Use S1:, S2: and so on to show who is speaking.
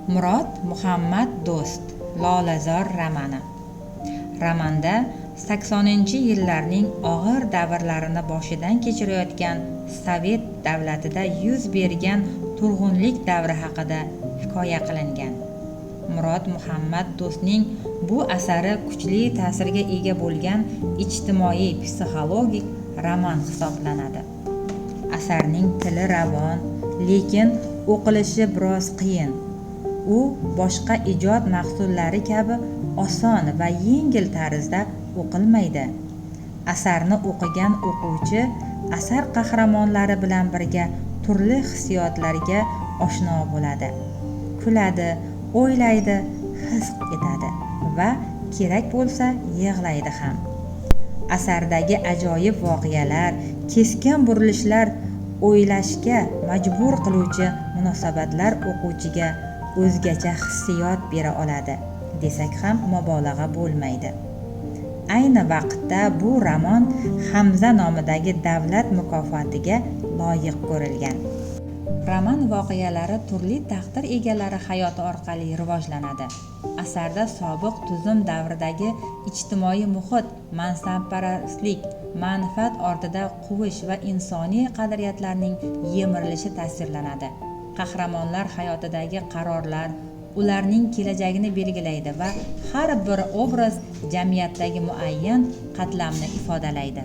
S1: Murod Muhammad Do'st Lolazor romani. Romanda 80-yillarning og'ir davrlarini boshidan kechirayotgan Sovet davlatida yuz bergan turg'unlik davri haqida hikoya qilingan. Murod Muhammad Do'stning bu asari kuchli ta'sirga ega bo'lgan ijtimoiy psixologik roman hisoblanadi. Asarning tili ravon, lekin o'qilishi biroz qiyin. U boshqa ijod mahsullari kabi oson va yengil tarzda o'qilmaydi. Asarni o'qigan o'quvchi asar qahramonlari bilan birga turli hissiyotlarga oshno bo'ladi. Kuladi, o'ylaydi, his etadi va kerak bo'lsa yig'laydi ham. Asardagi ajoyib voqealar, keskin burilishlar, o'ylashga majbur qiluvchi munosabatlar o'quvchiga o'zgacha hissiyot bera oladi, desak ham mubolag'a bo'lmaydi. Ayni vaqtda bu roman Hamza nomidagi davlat mukofotiga loyiq ko'rilgan. Roman voqealari turli taqdir egalari hayoti orqali rivojlanadi. Asarda sobiq tuzum davridagi ijtimoiy muhit, mansabparastlik, manfaat ortida quvish va insoniy qadriyatlarning yemirilishi tasvirlanadi. Qahramonlar hayotidagi qarorlar ularning kelajagini belgilaydi va har bir obraz jamiyatdagi muayyan qatlamni ifodalaydi.